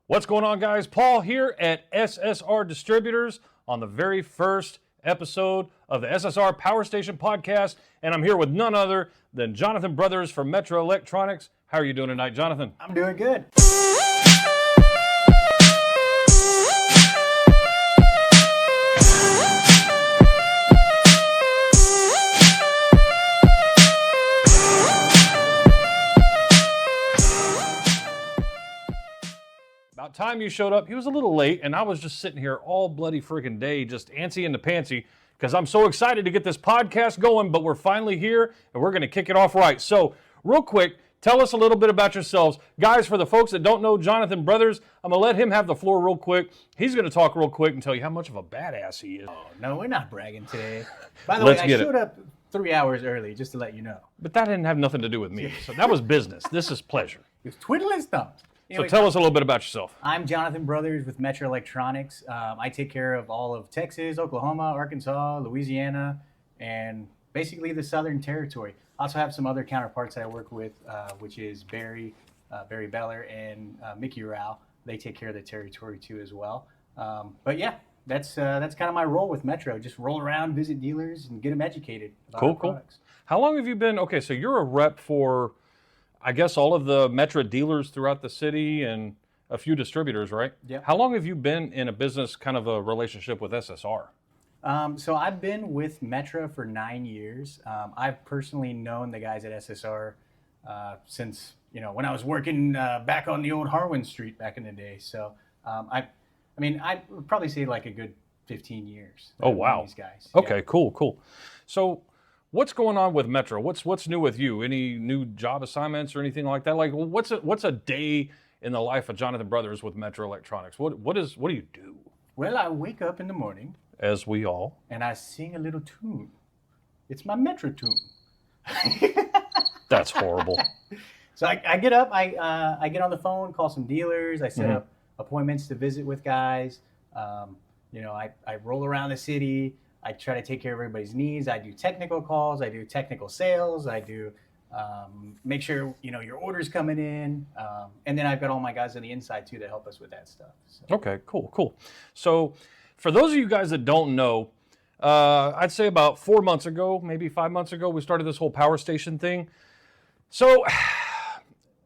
What's going on, guys? Paul here at SSR Distributors on the very first episode of the SSR Power Station podcast, and I'm here with none other than Jonathon Brothers from Metra Electronics. How are you doing tonight, Jonathon? I'm doing good. About time you showed up. He was a little late, and I was just sitting here all bloody freaking day, just antsy in the pantsy, because I'm so excited to get this podcast going, but we're finally here, and we're going to kick it off right. So, real quick, tell us a little bit about yourselves. Guys, for the folks that don't know Jonathon Brothers, I'm going to let him have the floor real quick. He's going to talk real quick and tell you how much of a badass he is. Oh, no, we're not bragging today. By the way, I showed up 3 hours early, just to let you know. But that didn't have nothing to do with me, so that was business. This is pleasure. He was twiddling his thumbs. So tell us a little bit about yourself. I'm Jonathon Brothers with Metra Electronics. I take care of all of Texas, Oklahoma, Arkansas, Louisiana, and basically the Southern Territory. I also have some other counterparts that I work with, which is Barry Beller, and Mickey Rao. They take care of the territory too as well. But yeah, that's kind of my role with Metro. Just roll around, visit dealers, and get them educated about our products. How long have you been? Okay, so you're a rep for, I guess, all of the Metra dealers throughout the city and a few distributors, right? Yeah. How long have you been in a business kind of a relationship with SSR? So I've been with Metra for 9 years. I've personally known the guys at SSR since, when I was working back on the old Harwin Street back in the day. So I would probably say like a good 15 years. Oh, wow. These guys. Okay, yeah. cool. So what's going on with Metra? What's new with you? Any new job assignments or anything like that? Like, what's a day in the life of Jonathon Brothers with Metra Electronics? What do you do? Well, I wake up in the morning, as we all, and I sing a little tune. It's my Metra tune. That's horrible. So I get up, I get on the phone, call some dealers, I set up appointments to visit with guys. I roll around the city. I try to take care of everybody's needs. I do technical calls. I do technical sales. I do make sure your order's coming in, and then I've got all my guys on the inside too to help us with that stuff. So. Okay, cool. So, for those of you guys that don't know, I'd say about 4 months ago, maybe 5 months ago, we started this whole power station thing. So,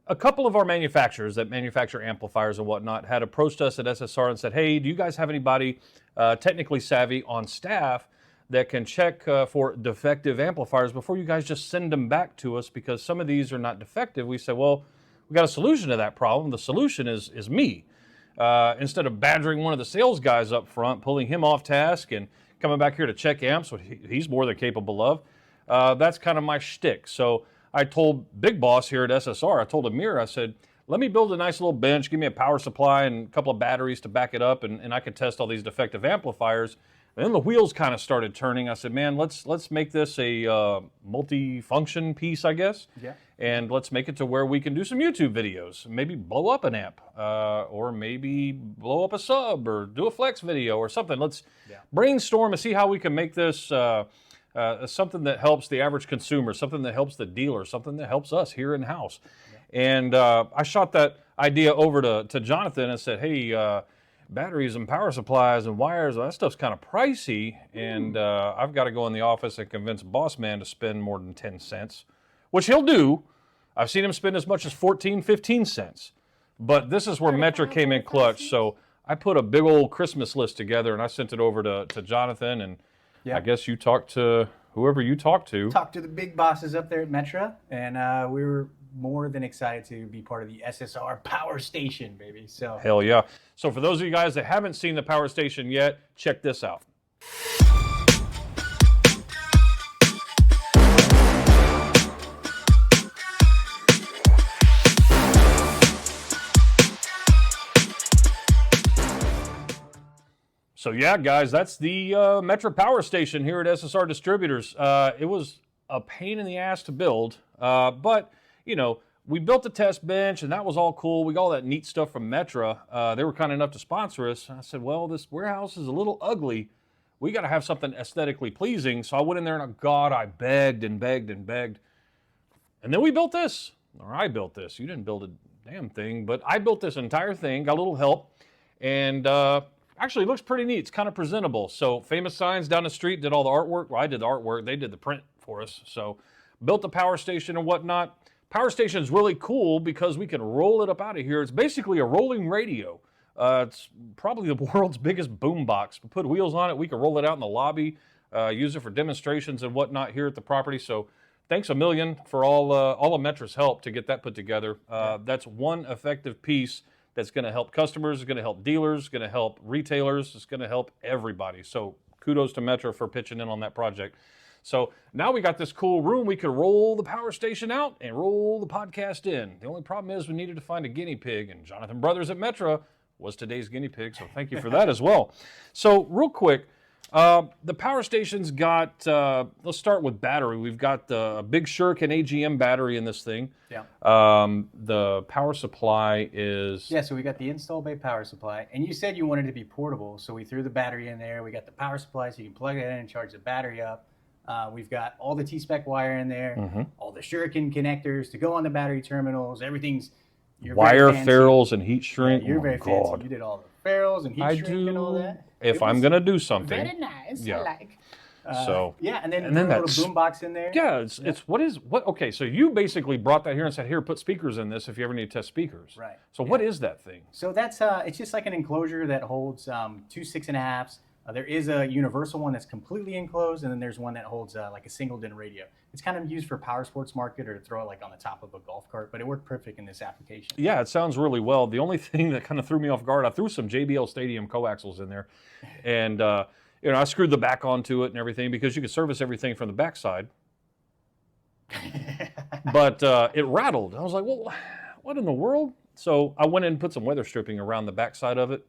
a couple of our manufacturers that manufacture amplifiers and whatnot had approached us at SSR and said, hey, do you guys have anybody technically savvy on staff that can check for defective amplifiers before you guys just send them back to us, because some of these are not defective? We said, well, we got a solution to that problem. The solution is me. Instead of badgering one of the sales guys up front, pulling him off task and coming back here to check amps, which he's more than capable of, that's kind of my shtick. So I told Big Boss here at SSR, I told Amir, I said, let me build a nice little bench, give me a power supply and a couple of batteries to back it up, and I could test all these defective amplifiers. And then the wheels kind of started turning. I said, man, let's make this a multi-function piece, I guess. Yeah. And let's make it to where we can do some YouTube videos, maybe blow up an amp, or maybe blow up a sub, or do a flex video or something. Let's brainstorm and see how we can make this something that helps the average consumer, something that helps the dealer, something that helps us here in-house. Yeah. And I shot that idea over to Jonathon and said, hey, batteries and power supplies and wires, that stuff's kind of pricey, and I've got to go in the office and convince Boss Man to spend more than 10 cents, which he'll do. I've seen him spend as much as 14, 15 cents. But this is where Metra came in clutch, so I put a big old Christmas list together, and I sent it over to Jonathon, and I guess you talked to whoever you talked to. Talked to the big bosses up there at Metra, and we were more than excited to be part of the SSR Power Station, baby. So hell yeah. So for those of you guys that haven't seen the Power Station yet, check this out. So yeah, guys, that's the Metra Power Station here at SSR Distributors. It was a pain in the ass to build, but we built a test bench, and that was all cool. We got all that neat stuff from Metra. They were kind enough to sponsor us. I said, well, this warehouse is a little ugly. We got to have something aesthetically pleasing. So I went in there, and I begged and begged and begged. And then we built this, or I built this. You didn't build it damn thing, but I built this entire thing, got a little help, and actually it looks pretty neat. It's kind of presentable. So Famous Signs down the street did all the artwork. Well, I did the artwork. They did the print for us. So built the power station and whatnot. Power station is really cool because we can roll it up out of here. It's basically a rolling radio. It's probably the world's biggest boom box. We put wheels on it. We can roll it out in the lobby, use it for demonstrations and whatnot here at the property. So thanks a million for all of Metra's help to get that put together. That's one effective piece that's going to help customers, it's going to help dealers, it's going to help retailers, it's going to help everybody. So kudos to Metra for pitching in on that project. So now we got this cool room. We could roll the power station out and roll the podcast in. The only problem is we needed to find a guinea pig, and Jonathon Brothers at Metra was today's guinea pig, so thank you for that as well. So real quick, the power station's got, let's start with battery. We've got the big Shuriken AGM battery in this thing. Yeah. The power supply is... Yeah, so we got the install bay power supply, and you said you wanted it to be portable, so we threw the battery in there. We got the power supply, so you can plug it in and charge the battery up. We've got all the T-spec wire in there, all the Shuriken connectors to go on the battery terminals. Everything's wire ferrules and heat shrink. Yeah, you're very fancy. You did all the ferrules and heat shrink and all that. If I'm gonna do something, very nice. Yeah. I like. So yeah, and then that a little boom box in there. Yeah, it's what. Okay, so you basically brought that here and said, here, put speakers in this if you ever need to test speakers. Right. So what is that thing? So that's it's just like an enclosure that holds 2 6.5s. There is a universal one that's completely enclosed, and then there's one that holds like a single DIN radio. It's kind of used for power sports market or to throw it like on the top of a golf cart, but it worked perfect in this application. Yeah, it sounds really well. The only thing that kind of threw me off guard, I threw some JBL Stadium coaxials in there, and I screwed the back onto it and everything because you could service everything from the backside. But it rattled. I was like, well, what in the world? So I went in and put some weather stripping around the backside of it.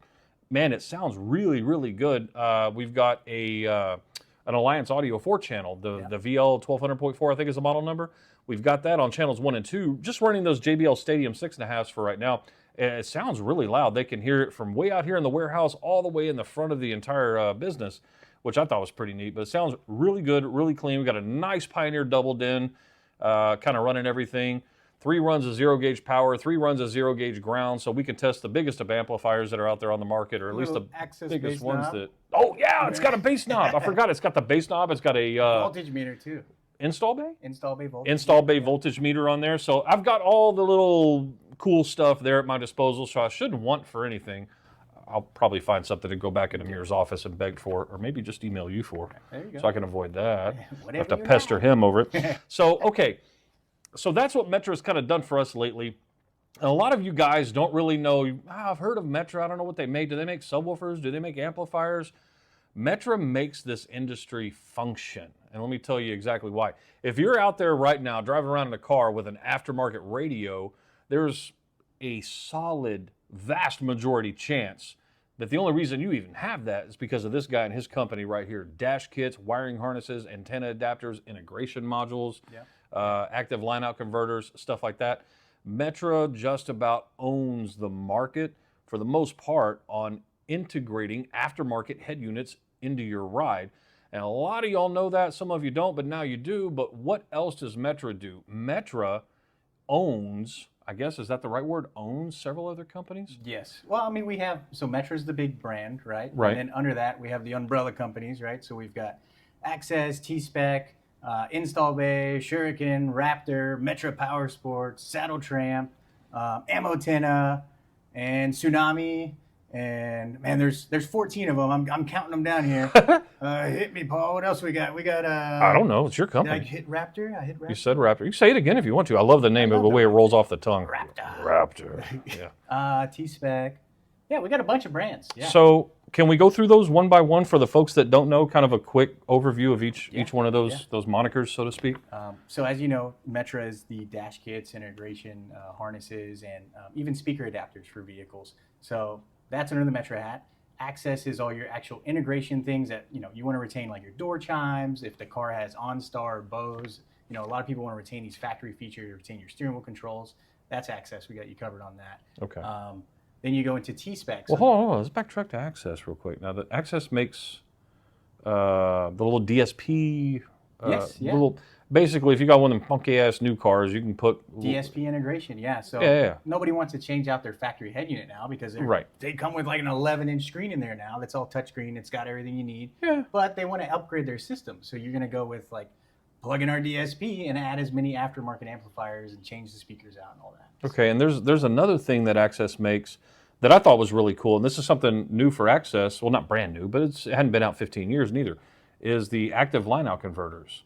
Man, it sounds really, really good. We've got an Alliance Audio 4 channel, the VL 1200.4, I think is the model number. We've got that on channels 1 and 2, just running those JBL Stadium 6.5s for right now. And it sounds really loud. They can hear it from way out here in the warehouse all the way in the front of the entire business, which I thought was pretty neat. But it sounds really good, really clean. We got a nice Pioneer double DIN, kind of running everything. 3 runs of 0 gauge power, 3 runs of 0 gauge ground, so we can test the biggest of amplifiers that are out there on the market, or at least the biggest ones that. Oh yeah, it's got a bass knob. I forgot it's got the bass knob. It's got a voltage meter too. Install bay. Install bay voltage. Install bay voltage meter on there. So I've got all the little cool stuff there at my disposal. So I shouldn't want for anything. I'll probably find something to go back in Amir's office and beg for, or maybe just email you for, so I can avoid that. I have to pester him over it. So okay. So that's what Metra's kind of done for us lately. And a lot of you guys don't really know, I've heard of Metra, I don't know what they make. Do they make subwoofers? Do they make amplifiers? Metra makes this industry function. And let me tell you exactly why. If you're out there right now driving around in a car with an aftermarket radio, there's a solid, vast majority chance that the only reason you even have that is because of this guy and his company right here. Dash kits, wiring harnesses, antenna adapters, integration modules. Active line-out converters, stuff like that. Metra just about owns the market for the most part on integrating aftermarket head units into your ride. And a lot of y'all know that, some of you don't, but now you do. But what else does Metra do? Metra owns, I guess, is that the right word, owns several other companies? Yes. Well, I mean, we have, so Metra's the big brand, right? Right. And then under that, we have the umbrella companies, right? So we've got Access, T-Spec, Install Bay, Shuriken, Raptor, Metra Power Sports, Saddle Tramp, Amotenna, and Tsunami, and man, there's 14 of them. I'm counting them down here. Hit me, Paul. What else we got? We got I don't know. It's your company. Did I hit Raptor? I hit Raptor. You said Raptor. You can say it again if you want to. I love the name of the way it rolls off the tongue. Raptor. Yeah. T-Spec. Yeah, we got a bunch of brands. Yeah. So can we go through those one by one for the folks that don't know, kind of a quick overview of each one of those monikers, so to speak? So as you know, Metra is the dash kits, integration harnesses, and even speaker adapters for vehicles. So that's under the Metra hat. Access is all your actual integration things that you want to retain, like your door chimes. If the car has OnStar or Bose, a lot of people want to retain these factory features, retain your steering wheel controls. That's Access. We got you covered on that. Okay. Then you go into T-Spec. Well, hold on. Let's backtrack to Access real quick. Now, the Access makes the little DSP. Yes, yeah. Little, basically, if you got one of them funky ass new cars, you can put DSP integration, yeah. So Yeah. nobody wants to change out their factory head unit now because Right. they come with like an 11-inch screen in there now. That's all touchscreen. It's got everything you need. Yeah. But they want to upgrade their system. So you're going to go with like plug in our DSP and add as many aftermarket amplifiers and change the speakers out and all that. Okay, and there's another thing that Access makes that I thought was really cool, and this is something new for Access. Well, not brand new, but it hadn't been out 15 years neither. Is the active line-out converters.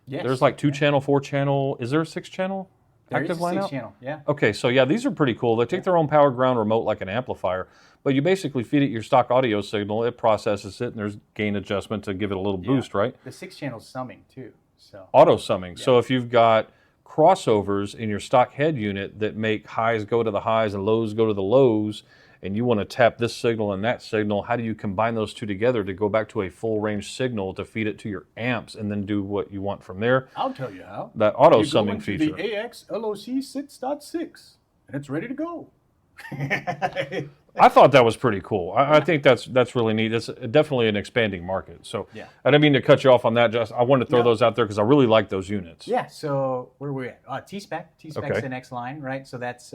Yes. There's like 2-channel, 4-channel. Is there a 6-channel active There is a line-out? 6-channel, yeah. Okay, so yeah, these are pretty cool. They take their own power ground remote like an amplifier, but you basically feed it your stock audio signal. It processes it, and there's gain adjustment to give it a little boost, right? The 6-channel summing too. So Auto summing. Yeah. So if you've got crossovers in your stock head unit that make highs go to the highs and lows go to the lows, and you want to tap this signal and that signal, how do you combine those two together to go back to a full range signal to feed it to your amps and then do what you want from there? I'll tell you how. That auto summing feature. The AX LOC 6.6 and it's ready to go. I thought that was pretty cool. I think that's really neat. It's definitely an expanding market. So yeah. I didn't mean to cut you off on that. Just I wanted to throw those out there because I really like those units. Yeah. So where were we at? T-Spec. T-Spec's the next line, right? So that's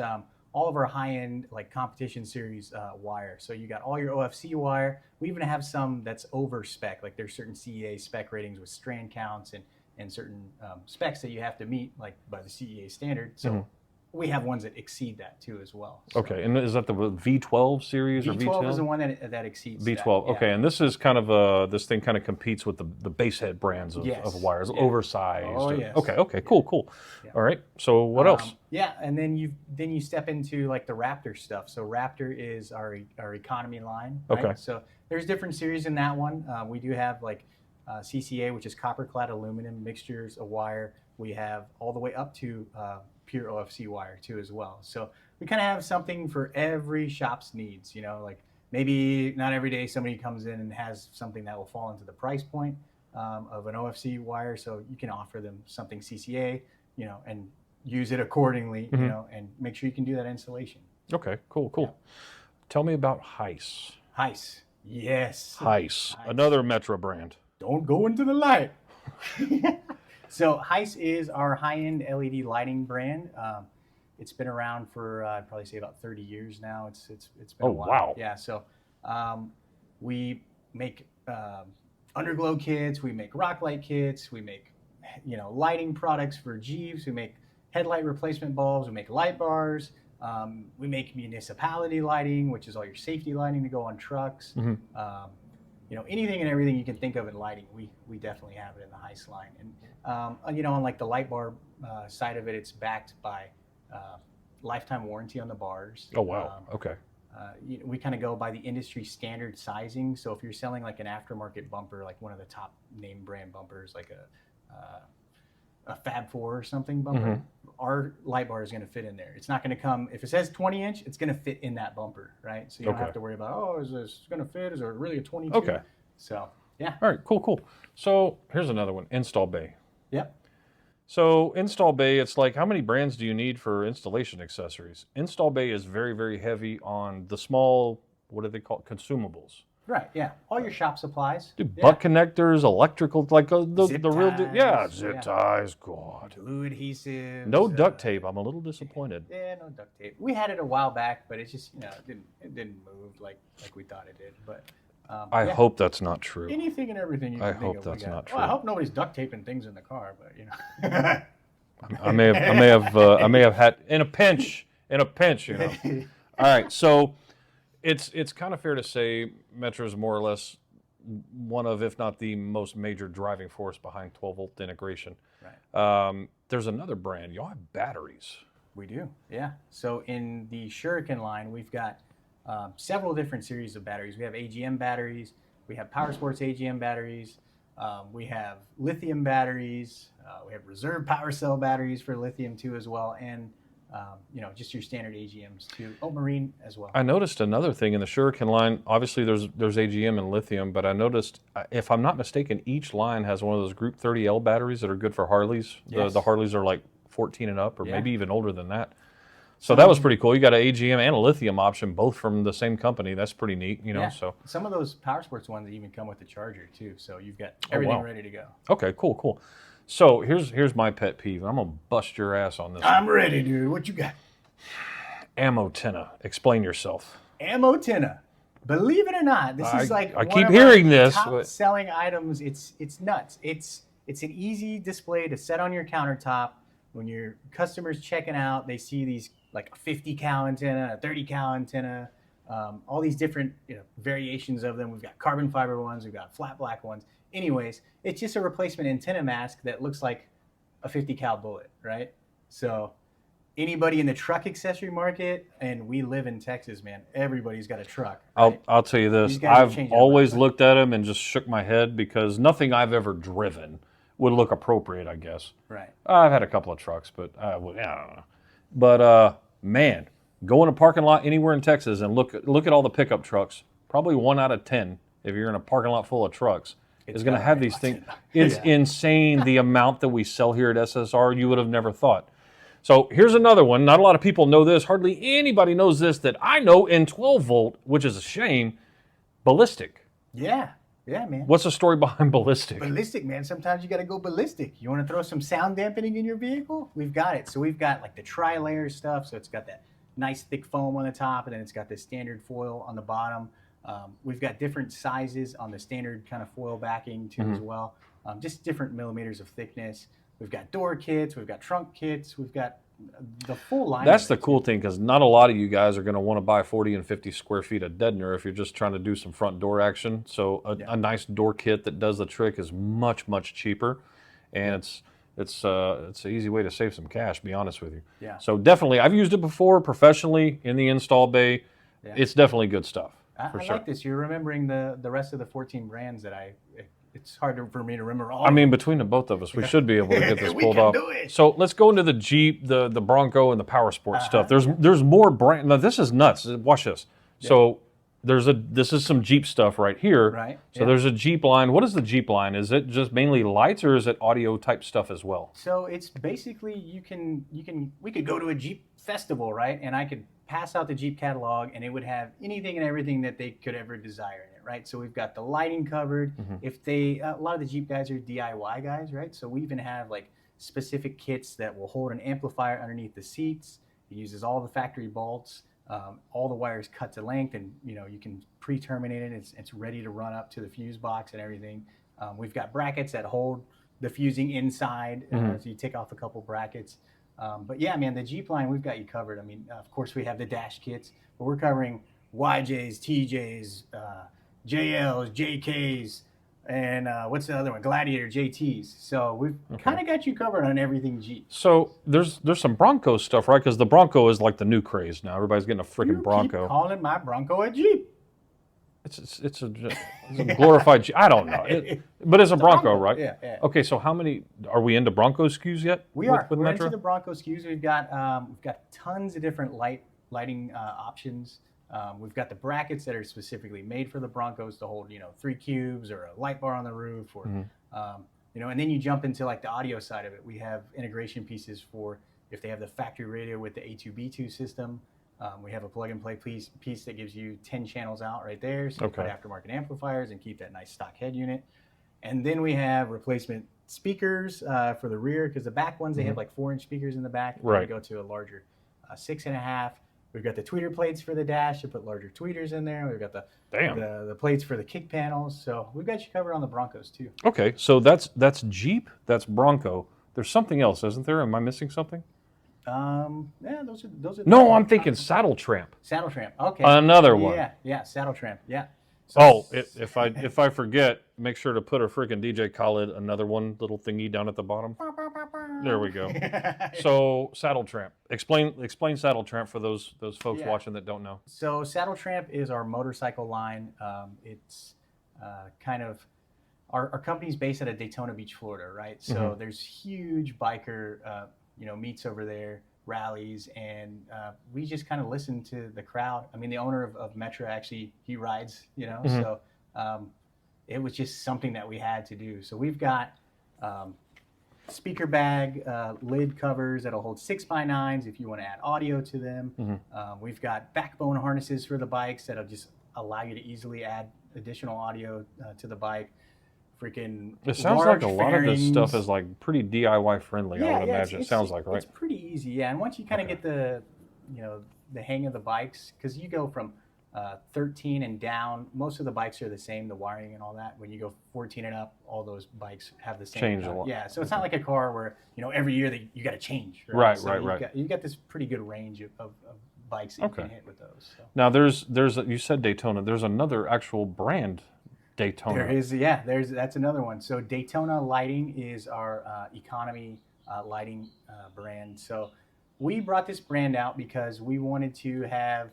all of our high-end like competition series wire. So you got all your OFC wire. We even have some that's over spec. Like there's certain CEA spec ratings with strand counts and certain specs that you have to meet like by the CEA standard. So we have ones that exceed that too as well. So. Okay, and is that the V12 series or V10? V12 is the one that exceeds V12. that, Okay, yeah. and this is kind of this thing kind of competes with the base head brands of wires, oversized. Oh yes. Okay, cool. Yeah. All right. So what else? Yeah, and then you step into like the Raptor stuff. So Raptor is our economy line. Right? Okay. So there's different series in that one. We do have like CCA, which is copper clad aluminum mixtures of wire. We have all the way up to pure OFC wire too as well. So we kind of have something for every shop's needs. You know, like maybe not every day somebody comes in and has something that will fall into the price point of an OFC wire. So you can offer them something CCA, you know, and use it accordingly, you know, and make sure you can do that installation. Okay, cool. Yeah. Tell me about Heist. Heist, yes. Heist, another Metra brand. Don't go into the light. So Heist is our high-end LED lighting brand. It's been around for I'd probably say about 30 years now. It's been a while. Wow. Yeah. So we make underglow kits. We make rock light kits. We make lighting products for Jeeps. We make headlight replacement bulbs. We make light bars. We make municipality lighting, which is all your safety lighting to go on trucks. Anything and everything you can think of in lighting, we definitely have it in the Heist line. And on like the light bar side of it, it's backed by lifetime warranty on the bars. Oh wow! Okay. We kind of go by the industry standard sizing. So if you're selling like an aftermarket bumper, like one of the top name brand bumpers, like a Fab 4 or something bumper, our light bar is going to fit in there. It's not going to come, if it says 20-inch, it's going to fit in that bumper, right? So you don't have to worry about, is this going to fit? Is it really a 22? Okay. So, yeah. All right, cool. So here's another one, install bay. Yep. So install bay, it's like, how many brands do you need for installation accessories? Install bay is very, very heavy on the small, what do they call it, consumables. Right, yeah. All your shop supplies. Dude, butt connectors, electrical, like the real, zip ties, ties, God. Glue adhesives. No duct tape. I'm a little disappointed. Yeah, no duct tape. We had it a while back, but it's just, it didn't move like we thought it did. But I hope that's not true. Anything and everything you can think of. I hope that's not true. Well, I hope nobody's duct taping things in the car, but I may have had in a pinch. All right, so it's kind of fair to say Metra is more or less one of, if not the most major driving force behind 12-volt integration. Right. There's another brand. Y'all have batteries. We do, yeah. So in the Shuriken line, we've got several different series of batteries. We have AGM batteries. We have Power Sports AGM batteries. We have lithium batteries. We have reserve power cell batteries for lithium too as well. And just your standard AGMs too. Oh, marine as well. I noticed another thing in the Shuriken line. Obviously, there's AGM and lithium, but I noticed, if I'm not mistaken, each line has one of those Group 30L batteries that are good for Harleys. Yes. The Harleys are like 14 and up, or maybe even older than that. So that was pretty cool. You got an AGM and a lithium option, both from the same company. That's pretty neat, So some of those Power Sports ones even come with the charger too. So you've got everything ready to go. Okay, cool. So here's my pet peeve. I'm gonna bust your ass on this. I'm ready, dude. What you got? Ammo tenna. Explain yourself. Ammo tenna. Believe it or not, this is like I one keep of hearing our this, top but- selling items. It's nuts. It's an easy display to set on your countertop. When your customers checking out, they see these like a 50 cal antenna, a 30 cal antenna, all these different variations of them. We've got carbon fiber ones, we've got flat black ones. Anyways, it's just a replacement antenna mask that looks like a 50 cal bullet, right? So anybody in the truck accessory market, and we live in Texas, man, everybody's got a truck. Right? I'll tell you this. These guys I've change it always up. looked at them and just shook my head because nothing I've ever driven would look appropriate, I guess. Right. I've had a couple of trucks, but I don't know. But man, go in a parking lot anywhere in Texas and look at all the pickup trucks. Probably 1 out of 10, if you're in a parking lot full of trucks, is going to have these things. It's insane the amount that we sell here at SSR. You would have never thought. So here's another one. Not a lot of people know this. Hardly anybody knows this that I know in 12 volt, which is a shame. Ballistic. Yeah. Yeah, man. What's the story behind ballistic? Ballistic, man. Sometimes you got to go ballistic. You want to throw some sound dampening in your vehicle? We've got it. So we've got like the tri-layer stuff. So it's got that nice thick foam on the top, and then it's got this standard foil on the bottom. We've got different sizes on the standard kind of foil backing too as well. Just different millimeters of thickness. We've got door kits. We've got trunk kits. We've got the full line. That's the cool thing, because not a lot of you guys are going to want to buy 40 and 50 square feet of deadener if you're just trying to do some front door action. So a nice door kit that does the trick is much, much cheaper, and it's an easy way to save some cash, to be honest with you. Yeah. So definitely, I've used it before professionally in the install bay. Yeah. It's definitely good stuff. I sure. like this. You're remembering the rest of the 14 brands that it's hard for me to remember all. I mean, between the both of us, we should be able to get this pulled off. Do it. So let's go into the Jeep, the Bronco, and the Power Sport stuff. There's more brand. Now this is nuts. Watch this. Yeah. So this is some Jeep stuff right here. Right. So there's a Jeep line. What is the Jeep line? Is it just mainly lights, or is it audio type stuff as well? So it's basically we could go to a Jeep festival, right? And I could pass out the Jeep catalog, and it would have anything and everything that they could ever desire in it, right? So we've got the lighting covered. If a lot of the Jeep guys are DIY guys, right? So we even have like specific kits that will hold an amplifier underneath the seats. It uses all the factory bolts, all the wires cut to length, and you can pre-terminate it. It's ready to run up to the fuse box and everything. We've got brackets that hold the fusing inside, so you take off a couple brackets. But yeah, man, the Jeep line, we've got you covered. I mean, of course, we have the dash kits, but we're covering YJs, TJs, JLs, JKs, and what's the other one? Gladiator JTs. So we've kind of got you covered on everything Jeep. So there's some Bronco stuff, right? Because the Bronco is like the new craze now. Everybody's getting a freaking Bronco. Keep calling my Bronco a Jeep. It's a glorified Jeep. I don't know, but it's a Bronco, right? Yeah. Okay, so how many are we into Bronco SKUs yet? We are. We're Metra? into the Bronco SKUs. We've got tons of different lighting options. We've got the brackets that are specifically made for the Broncos to hold 3 cubes or a light bar on the roof, or and then you jump into like the audio side of it. We have integration pieces for if they have the factory radio with the A2B2 system. We have a plug-and-play piece that gives you 10 channels out right there, so you put aftermarket amplifiers and keep that nice stock head unit. And then we have replacement speakers for the rear, because the back ones, they have like 4-inch speakers in the back. Right. We go to a larger 6.5. We've got the tweeter plates for the dash to put larger tweeters in there. We've got the plates for the kick panels. So we've got you covered on the Broncos too. Okay, so that's Jeep, that's Bronco. There's something else, isn't there? Am I missing something? Yeah, those are. No, I'm thinking Saddle Tramp. Saddle Tramp. Okay. Another one. Yeah, Saddle Tramp. Yeah. So, if I forget, make sure to put a freaking DJ Khaled, another one, little thingy down at the bottom. There we go. So Saddle Tramp. Explain Saddle Tramp for those folks watching that don't know. So Saddle Tramp is our motorcycle line. It's kind of our company's based out of Daytona Beach, Florida, right? So there's huge biker meets over there, rallies, and we just kind of listen to the crowd. I mean, the owner of Metra, actually, he rides, so it was just something that we had to do. So we've got speaker bag lid covers that'll hold 6x9s if you want to add audio to them. We've got backbone harnesses for the bikes that'll just allow you to easily add additional audio to the bike. freaking. It sounds like a lot of this stuff is like pretty DIY friendly. I would imagine. It sounds like, right? It's pretty easy, yeah. And once you kind of get the, the hang of the bikes, because you go from 13 and down, most of the bikes are the same, the wiring and all that. When you go 14 and up, all those bikes have the same. Change a lot. Yeah, so it's not like a car where every year you got to change. Right, so right. You got this pretty good range of bikes that you can hit with those. So. Now you said Daytona. There's another actual brand, Daytona. There is, yeah. That's another one. So Daytona Lighting is our economy lighting brand. So we brought this brand out because we wanted to have.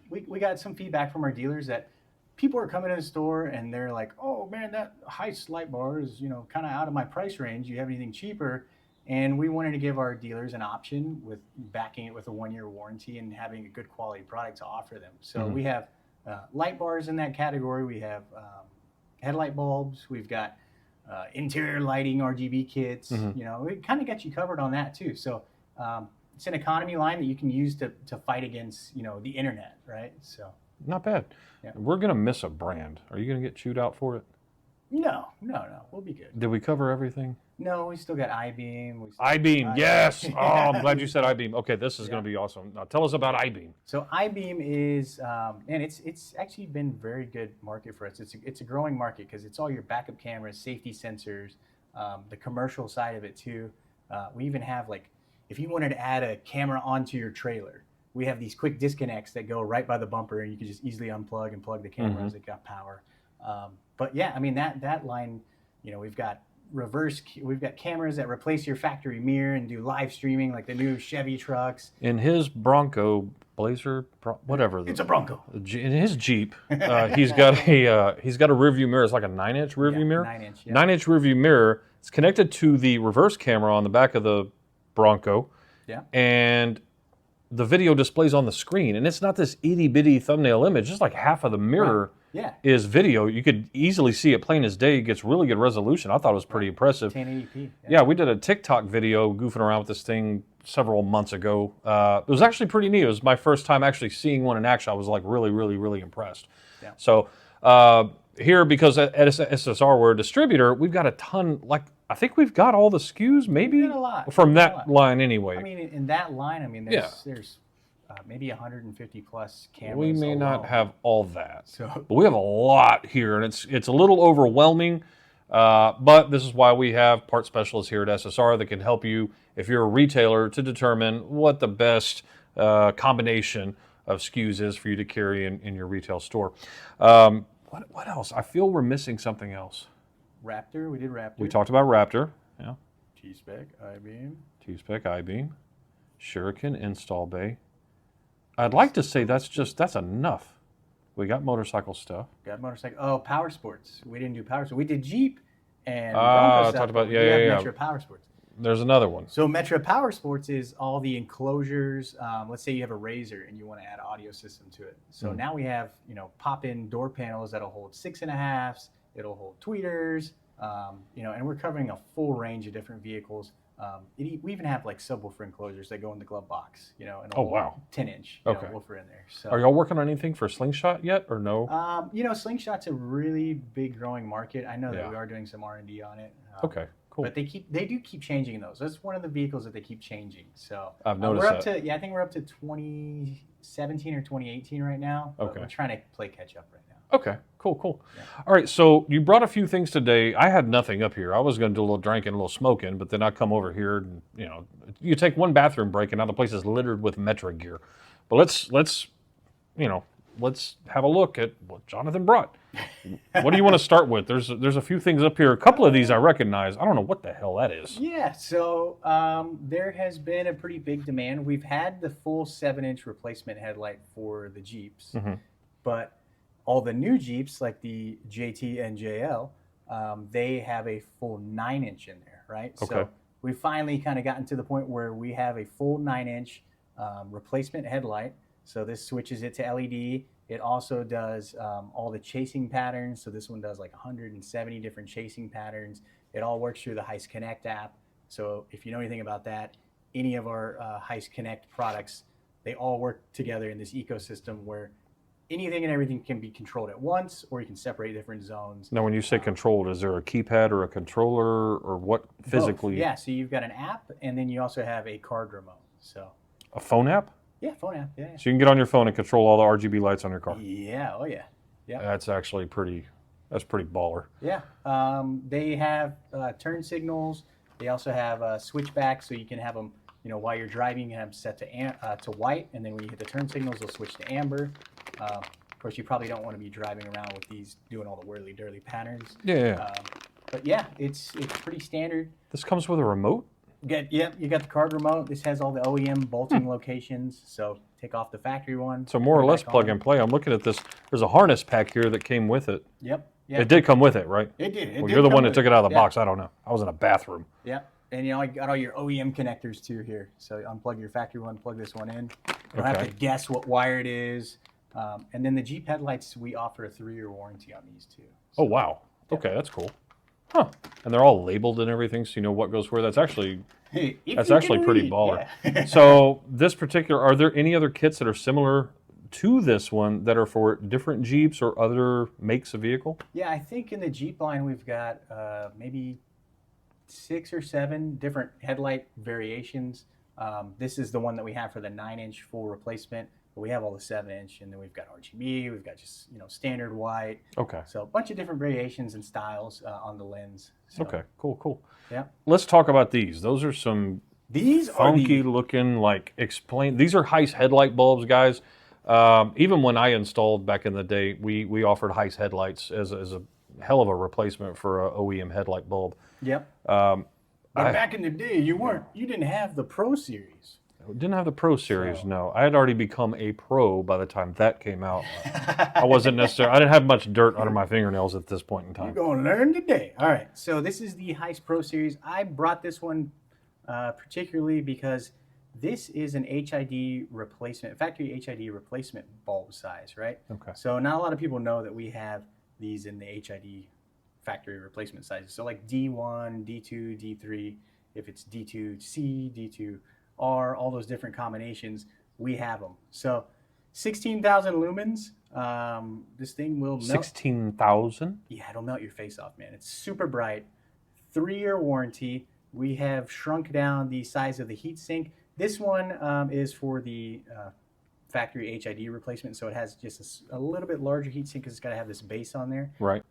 We got some feedback from our dealers that people are coming to the store and they're like, "Oh man, that Heist light bar is kind of out of my price range. Do you have anything cheaper?" And we wanted to give our dealers an option with backing it with a 1-year warranty and having a good quality product to offer them. So we have light bars in that category. We have headlight bulbs. We've got interior lighting, RGB kits. It kind of gets you covered on that too. So it's an economy line that you can use to fight against the internet, right? So not bad. Yeah. We're gonna miss a brand. Are you gonna get chewed out for it? No. We'll be good. Did we cover everything? No, we still got iBeam. iBeam, yes. Oh, I'm glad you said iBeam. Okay, this is going to be awesome. Now, tell us about iBeam. So iBeam is, and it's actually been very good market for us. It's a growing market because it's all your backup cameras, safety sensors, the commercial side of it too. We even have if you wanted to add a camera onto your trailer, we have these quick disconnects that go right by the bumper, and you can just easily unplug and plug the camera as it got power. But yeah, I mean that line, we've got cameras that replace your factory mirror and do live streaming like the new Chevy trucks. In his Bronco Blazer, whatever. It's a Bronco. In his Jeep, he's got a rear view mirror. It's like a 9-inch rear view mirror. 9-inch. Yeah. 9-inch rear view mirror. It's connected to the reverse camera on the back of the Bronco. Yeah. And the video displays on the screen, and it's not this itty bitty thumbnail image. Just like half of the mirror. Right. Yeah. Is video. You could easily see it plain as day. It gets really good resolution. I thought it was pretty impressive. 1080p. Yeah, we did a TikTok video goofing around with this thing several months ago. It was actually pretty neat. It was my first time actually seeing one in action. I was like really impressed. Yeah. So here, because at SSR we're a distributor, we've got a ton. I think we've got all the SKUs, maybe a lot. From that line anyway. I mean, in that line, there's maybe 150 plus cameras. We may not have all that, but we have a lot here, and it's a little overwhelming. But this is why we have part specialists here at SSR that can help you, if you're a retailer, to determine what the best combination of SKUs is for you to carry in your retail store. What else? I feel we're missing something else. Raptor. We did Raptor. We talked about Raptor. Yeah. T-Spec, iBeam. T-Spec, iBeam. Shuriken, Install Bay. I'd like to say that's enough. We got motorcycle stuff. Oh, Power Sports. We didn't do Power Sports. We did Jeep and Bronco stuff. Talked about Metra Power Sports. There's another one. So Metra Power Sports is all the enclosures. Let's say you have a Razor and you want to add an audio system to it. So now we have pop-in door panels that'll hold 6.5s. It'll hold tweeters. And we're covering a full range of different vehicles. We even have subwoofer enclosures that go in the glove box, and a 10-inch woofer in there. So, are y'all working on anything for Slingshot yet, or no? Slingshot's a really big growing market. I know that we are doing some R&D on it. Okay, cool. But they do keep changing those. That's one of the vehicles that they keep changing. So I've noticed I think we're up to 2017 or 2018 right now. But we're trying to play catch up right now. Okay, cool. Yeah. All right, so you brought a few things today. I had nothing up here. I was going to do a little drinking, a little smoking, but then I come over here and, you take one bathroom break and now the place is littered with Metra gear. But let's have a look at what Jonathon brought. What do you want to start with? There's a few things up here. A couple of these I recognize. I don't know what the hell that is. Yeah, so there has been a pretty big demand. We've had the full 7-inch replacement headlight for the Jeeps, but all the new Jeeps, like the JT and JL, they have a full 9-inch in there, right? Okay. So we finally kind of gotten to the point where we have a full 9-inch replacement headlight. So this switches it to LED. It also does all the chasing patterns. So this one does 170 different chasing patterns. It all works through the Heist Connect app. So if you know anything about that, any of our Heist Connect products, they all work together in this ecosystem where anything and everything can be controlled at once, or you can separate different zones. Now, when you say controlled, is there a keypad or a controller, or what physically? Both. Yeah, so you've got an app, and then you also have a card remote. So A phone app? yeah, phone app. Yeah. So you can get on your phone and control all the RGB lights on your car. Yeah. Oh yeah. Yeah. That's actually that's pretty baller. Yeah. They have turn signals. They also have switchbacks, so you can have them. While you're driving, you have them set to white, and then when you hit the turn signals, they'll switch to amber. Of course, you probably don't want to be driving around with these doing all the whirly-dirly patterns. Yeah. But yeah, it's pretty standard. This comes with a remote? You got the card remote. This has all the OEM bolting locations, so take off the factory one. So more or less plug on. and play. I'm looking at this. There's a harness pack here that came with it. Yep. Yeah. It did come with it, right? It did. Well, you're the one that took it out of the box. I don't know. I was in a bathroom. Yeah. And I got all your OEM connectors too here. So unplug your factory one, plug this one in. You don't have to guess what wire it is. And then the Jeep headlights, we offer a 3-year warranty on these too. So, oh, wow. Yep. Okay, that's cool. Huh. And they're all labeled and everything, so you know what goes where. That's actually pretty baller. Yeah. So this particular, are there any other kits that are similar to this one that are for different Jeeps or other makes of vehicle? Yeah, I think in the Jeep line we've got maybe 6 or 7 different headlight variations. This is the one that we have for the 9-inch full replacement, but we have all the 7-inch, and then we've got RGB, we've got just standard white. Okay. So a bunch of different variations and styles on the lens. So, okay, cool. Yeah. Let's talk about these. Those are some funky looking, these are Heist headlight bulbs, guys. Even when I installed back in the day, we offered Heist headlights as a hell of a replacement for a OEM headlight bulb. Yep. But back in the day, you didn't have the Pro Series. I didn't have the Pro Series, no. I had already become a pro by the time that came out. I didn't have much dirt under my fingernails at this point in time. You're going to learn today. All right, so this is the Heist Pro Series. I brought this one particularly because this is an HID replacement, factory HID replacement bulb size, right? Okay. So not a lot of people know that we have these in the HID factory replacement sizes. So like D1, D2, D3, if it's D2C, D2R, all those different combinations, we have them. So 16,000 lumens, this thing will melt. 16,000? Yeah, it'll melt your face off, man. It's super bright. 3-year warranty. We have shrunk down the size of the heatsink. This one is for the factory HID replacement, so it has just a little bit larger heatsink because it's got to have this base on there. Right.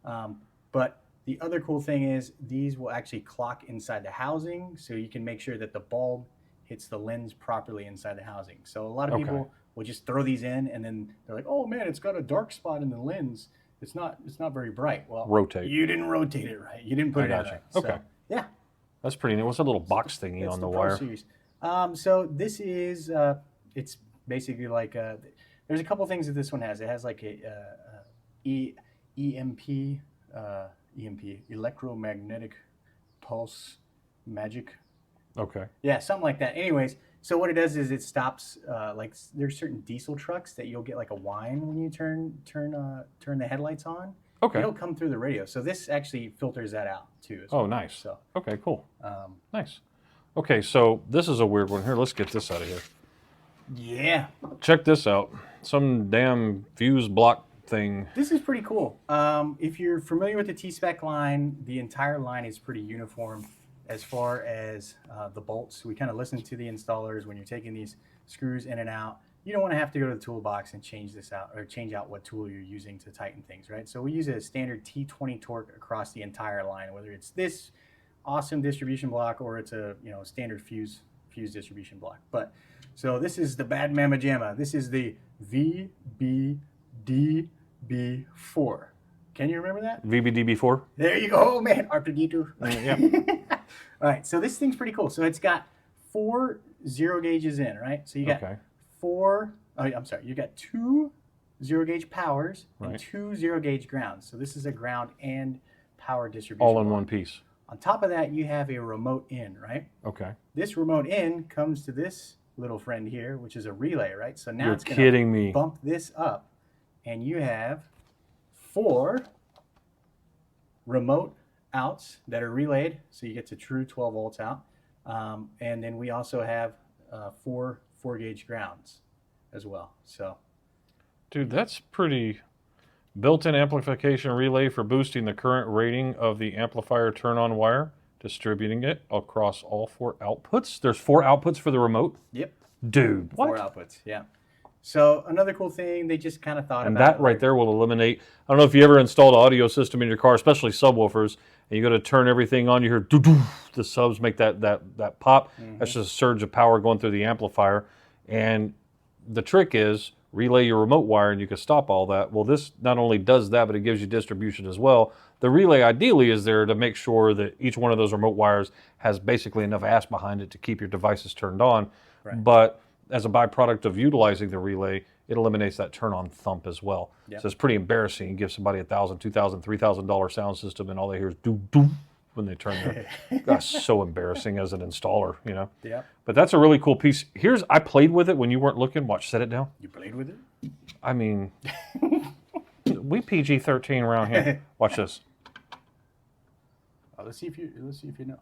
But the other cool thing is these will actually clock inside the housing, so you can make sure that the bulb hits the lens properly inside the housing. So a lot of people will just throw these in, and then they're like, "Oh man, it's got a dark spot in the lens. It's not very bright." Well, rotate. You didn't rotate it right. You didn't put it in right. Okay. So, yeah. That's pretty neat. What's that little box thingy on the wire? Series. So this is it's basically like there's a couple things that this one has. It has like a EMP electromagnetic pulse magic. Okay. Yeah, something like that. Anyways, so what it does is it stops like there's certain diesel trucks that you'll get like a whine when you turn the headlights on. Okay. It'll come through the radio. So this actually filters that out too. Oh, nice. So okay, cool. Nice. Okay, so this is a weird one here. Let's get this out of here. Yeah. Check this out. Some damn fuse block thing. This is pretty cool. If you're familiar with the T-Spec line, the entire line is pretty uniform as far as the bolts. We kind of listen to the installers when you're taking these screws in and out. You don't want to have to go to the toolbox and change this out or change out what tool you're using to tighten things, right? So we use a standard T20 torque across the entire line, whether it's this awesome distribution block or it's a standard fuse distribution block. But so this is the Bad Mama Jamma. This is the VBDB4. Can you remember that? VBDB4? There you go. Oh, man. R2D2. Yeah. All right. So this thing's pretty cool. So it's got 4 0 gauges in, right? So you got you got 2 0 gauge powers and 2 0 gauge grounds. So this is a ground and power distribution. All in one piece. On top of that, you have a remote in, right? Okay. This remote in comes to this little friend here, which is a relay, right? So now it's going to bump this up, and you have 4 remote outs that are relayed, so you get to true 12 volts out. And then we also have 4 4-gauge grounds as well. So Dude, that's pretty. Built-in amplification relay for boosting the current rating of the amplifier turn-on wire, distributing it across all 4 outputs. There's 4 outputs for the remote? Yep. Dude, what? 4 outputs, yeah. So another cool thing, they just kind of thought And about that right there will eliminate, I don't know if you ever installed an audio system in your car, especially subwoofers, and you got to turn everything on, you hear doo-doo, the subs make that pop. That's just a surge of power going through the amplifier. And the trick is, relay your remote wire and you can stop all that. Well, this not only does that, but it gives you distribution as well. The relay ideally is there to make sure that each one of those remote wires has basically enough ass behind it to keep your devices turned on. Right. But as a byproduct of utilizing the relay, it eliminates that turn-on thump as well. Yep. So it's pretty embarrassing. You give somebody $1,000, $2,000, $3,000 sound system and all they hear is doo-doo when they turn their... That's so embarrassing as an installer, you know? Yeah. But that's a really cool piece. I played with it when you weren't looking. Watch, set it down. You played with it? I mean, we PG-13 around here. Watch this. Oh, let's see if you know.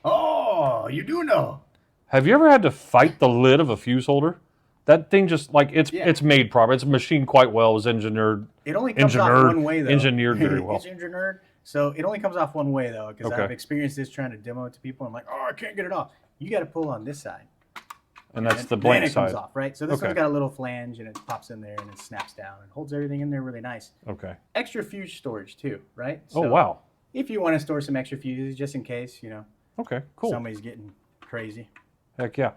Oh, you do know. Have you ever had to fight the lid of a fuse holder? That thing just like it's made proper. It's machined quite well. It was engineered. It only comes off one way though. Engineered very well. It's engineered, so it only comes off one way though. Because Okay. I've experienced this trying to demo it to people. I'm like, oh, I can't get it off. You got to pull on this side. And that's the Then blank it comes side. off, right? So this Okay. one's got a little flange and it pops in there and it snaps down and holds everything in there really nice. Okay. Extra fuse storage too, right? Oh So wow. If you want to store some extra fuses, just in case, Okay. Cool. somebody's getting crazy. Heck yeah.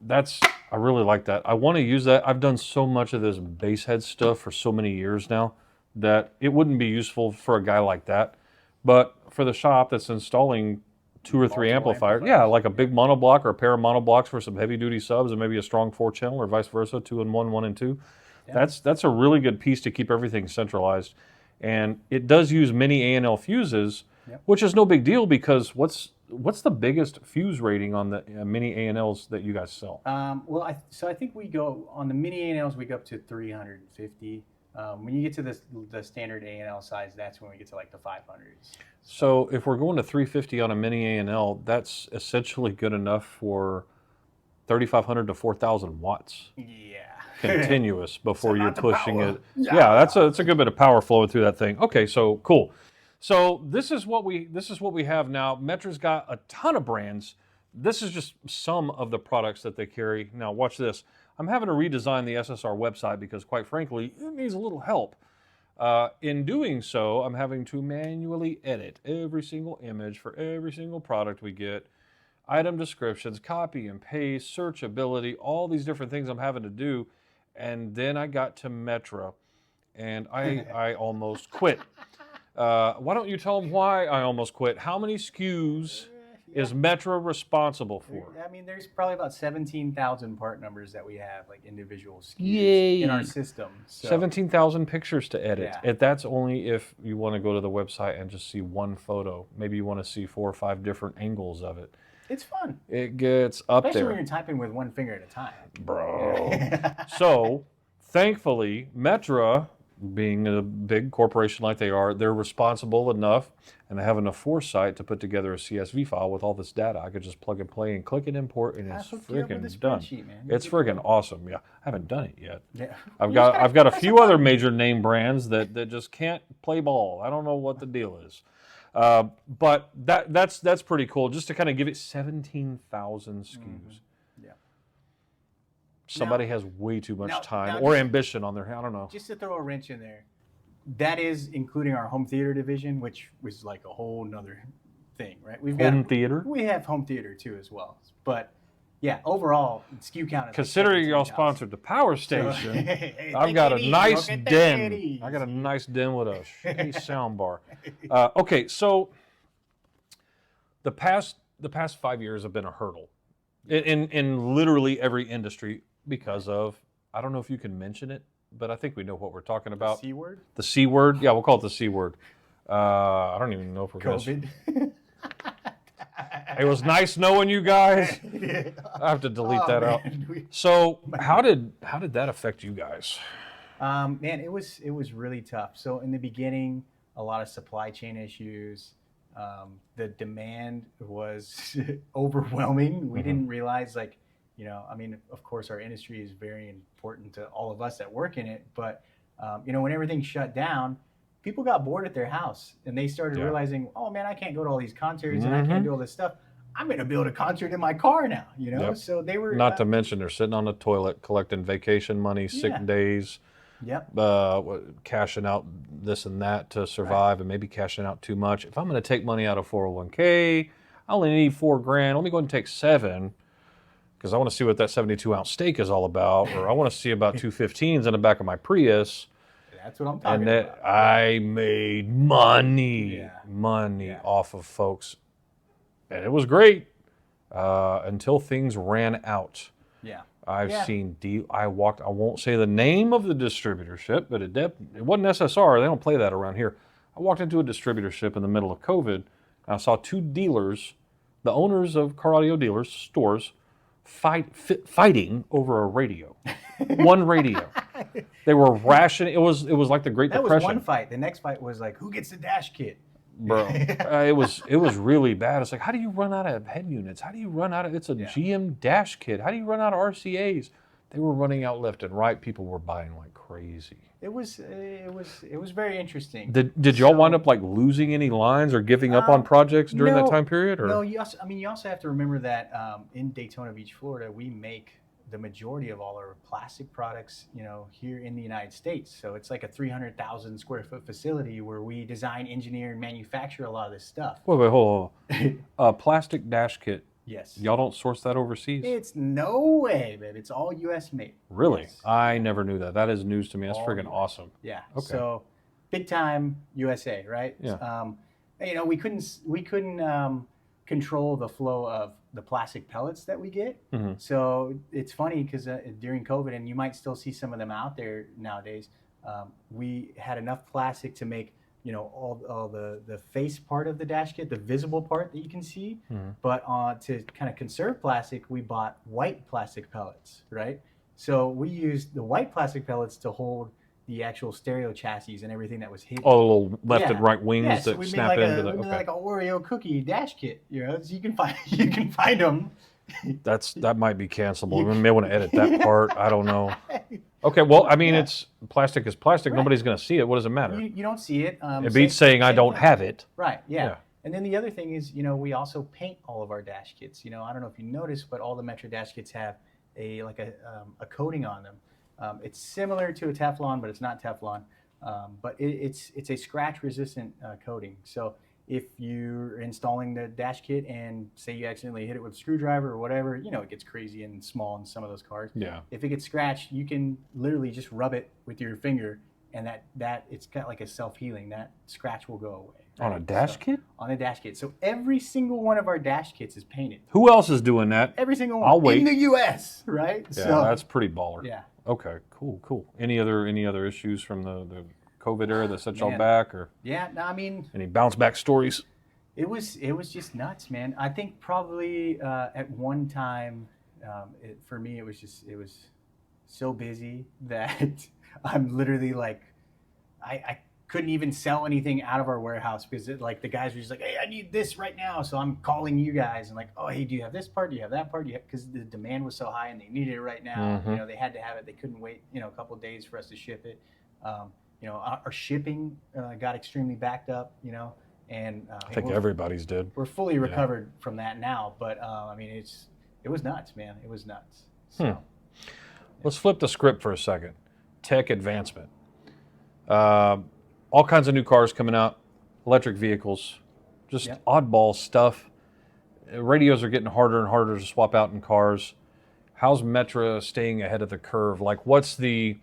I really like that. I want to use that. I've done so much of this base head stuff for so many years now that it wouldn't be useful for a guy like that. But for the shop that's installing 2 or 3 Multiple amplifiers, yeah, like a big monoblock or a pair of monoblocks for some heavy duty subs and maybe a strong 4-channel or vice versa, 2 and 1, 1 and 2. Yeah. That's a really good piece to keep everything centralized. And it does use mini A&L fuses, which is no big deal because what's the biggest fuse rating on the mini A&Ls that you guys sell? Well, I think we go on the mini A&Ls. We go up to 350. When you get to the standard A&L size, that's when we get to like the 500s. So if we're going to 350 on a mini A&L, that's essentially good enough for 3,500 to 4,000 watts. Yeah. Continuous before you're pushing power. it. Yeah, that's a good bit of power flowing through that thing. Okay, so cool. So this is what we have now. Metra's got a ton of brands. This is just some of the products that they carry. Now watch this. I'm having to redesign the SSR website because quite frankly, it needs a little help. In doing so, I'm having to manually edit every single image for every single product we get. Item descriptions, copy and paste, searchability, all these different things I'm having to do. And then I got to Metra and I almost quit. Why don't you tell them why I almost quit? How many SKUs is Metra responsible for? I mean, there's probably about 17,000 part numbers that we have, like individual SKUs in our system. So. 17,000 pictures to edit. Yeah. That's only if you want to go to the website and just see one photo. Maybe you want to see 4 or 5 different angles of it. It's fun. It gets up Especially there. when you're typing with one finger at a time. Bro. So, thankfully, Metra, being a big corporation like they are, they're responsible enough and they have enough foresight to put together a CSV file with all this data. I could just plug and play and click and import and it's freaking done. It's freaking awesome. Yeah, I haven't done it yet. Yeah. I've got a few other major name brands that just can't play ball. I don't know what the deal is. But that's pretty cool. Just to kind of give it 17,000 SKUs. Yeah. Somebody has way too much time now or ambition on their hand. I don't know. Just to throw a wrench in there, that is including our home theater division, which was like a whole nother thing, right? We've Home theater? We have home theater too as well. But yeah, overall, SKU count is Considering y'all 17,000. sponsored the Power Station, Hey, I've take got it a easy, nice okay? Take den. it easy. I got a nice den with a shitty sound bar. Okay, so the past 5 years have been a hurdle in literally every industry because of, I don't know if you can mention it, but I think we know what we're talking about. C word? The C word? Yeah, we'll call it the C word. I don't even know if we're going to... COVID. It was nice knowing you guys. I have to delete that out. So how did that affect you guys? Man, it was really tough. So in the beginning, a lot of supply chain issues. The demand was overwhelming. We didn't realize, like, You know, I mean, of course, our industry is very important to all of us that work in it. But you know, when everything shut down, people got bored at their house, and they started Yeah. realizing, oh man, I can't go to all these concerts, and I can't do all this stuff. I'm going to build a concert in my car now. You know, Yep. so they were Not to mention they're sitting on the toilet collecting vacation money, sick Yeah. days, Yep. cashing out this and that to survive, and maybe cashing out too much. If I'm going to take money out of 401k, I only need $4,000. Let me go ahead and take 7 because I want to see what that 72-ounce steak is all about, or I want to see about 215s in the back of my Prius. That's what I'm talking And that about. I made money, Yeah. off of folks, and it was great until things ran out. Yeah. I've seen I won't say the name of the distributorship, but it wasn't SSR. They don't play that around here. I walked into a distributorship in the middle of COVID, and I saw 2 dealers, the owners of car audio dealers, stores, fighting over a radio. One radio. They were rationing. It was like the Great That Depression. was one fight. The next fight was like, who gets the dash kit? Bro, it was really bad. It's like, how do you run out of head units? How do you run out of? It's a GM dash kit. How do you run out of RCAs? They were running out left and right. People were buying like crazy. It was very interesting. Did y'all wind up like losing any lines or giving up on projects during that time period? Or? No, you also have to remember that in Daytona Beach, Florida, we make the majority of all our plastic products, you know, here in the United States. So it's like a 300,000 square foot facility where we design, engineer, and manufacture a lot of this stuff. Wait, hold on. A plastic dash kit. Yes. Y'all don't source that overseas? It's no way, babe. It's all U.S. made. Really? Yes. I never knew that. That is news to me. That's All friggin' US. awesome. Yeah. Okay. So big time USA, right? Yeah. You know, we couldn't control the flow of the plastic pellets that we get. Mm-hmm. So it's funny because during COVID, and you might still see some of them out there nowadays, we had enough plastic to make, you know, all the face part of the dash kit, the visible part that you can see. Mm-hmm. But to kind of conserve plastic, we bought white plastic pellets, right? So we used the white plastic pellets to hold the actual stereo chassis and everything that was hidden. Oh, the little left and right wings so that we snap made like into we the. made like an Oreo cookie dash kit, you know, so you can find them. That might be cancelable. We may want to edit that part. I don't know. Okay, well, I mean, it's plastic is plastic. Right. Nobody's going to see it. What does it matter? You don't see it. It beats saying I don't have it. Right. Yeah. Yeah. And then the other thing is, you know, we also paint all of our dash kits. You know, I don't know if you noticed, but all the Metra dash kits have a coating on them. It's similar to a Teflon, but it's not Teflon. But it's a scratch-resistant coating. So if you're installing the dash kit and say you accidentally hit it with a screwdriver or whatever, you know, it gets crazy and small in some of those cars. Yeah. If it gets scratched, you can literally just rub it with your finger, and that it's got like a self-healing. That scratch will go away. On a dash kit? On a dash kit. So every single one of our dash kits is painted. Who else is doing that? Every single one. I'll wait. In the U.S., right? Yeah, so, that's pretty baller. Yeah. Okay, cool. Any other issues from the COVID era that set y'all Man. back, or Yeah, no, I mean, any bounce back stories? it was just nuts, man. I think probably at one time, for me, it was so busy that I'm literally like, I couldn't even sell anything out of our warehouse because like the guys were just like, hey, I need this right now. So I'm calling you guys and like, oh, hey, do you have this part? Do you have that part? Because the demand was so high and they needed it right now. Mm-hmm. You know, they had to have it. They couldn't wait, you know, a couple of days for us to ship it. You know, our shipping got extremely backed up, you know, and I think everybody's did. we're fully recovered from that now. But I mean, it was nuts, man. It was nuts. So, Let's flip the script for a second. Tech advancement. All kinds of new cars coming out, electric vehicles, just oddball stuff. Radios are getting harder and harder to swap out in cars. How's Metra staying ahead of the curve? Like, what's the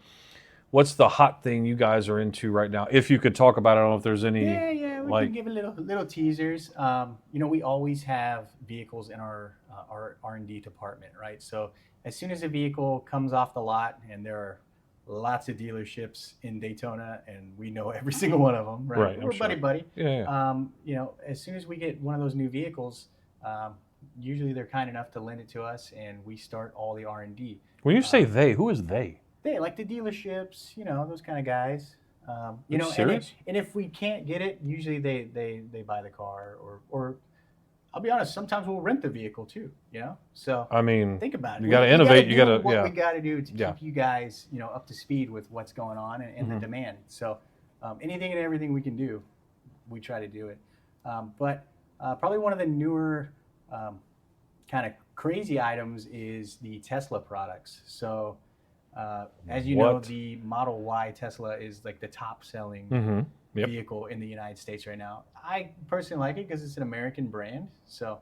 hot thing you guys are into right now? If you could talk about it, I don't know if there's any. Yeah, we can give a little teasers. You know, we always have vehicles in our R&D department, right? So as soon as a vehicle comes off the lot, and there are lots of dealerships in Daytona, and we know every single one of them, right? We're buddy. Yeah. You know, as soon as we get one of those new vehicles, usually they're kind enough to lend it to us, and we start all the R&D. When you say they, who is they? They like the dealerships, you know, those kind of guys. You know, serious? and if we can't get it, usually they buy the car, or I'll be honest, sometimes we'll rent the vehicle too, So I mean, think about it. you got to innovate. You got to, what yeah. we got to do to Yeah. keep you guys, up to speed with what's going on and the demand. So anything and everything we can do, we try to do it. But probably one of the newer kind of crazy items is the Tesla products. So as you know, the Model Y Tesla is like the top selling vehicle in the United States right now. I personally like it because it's an American brand. So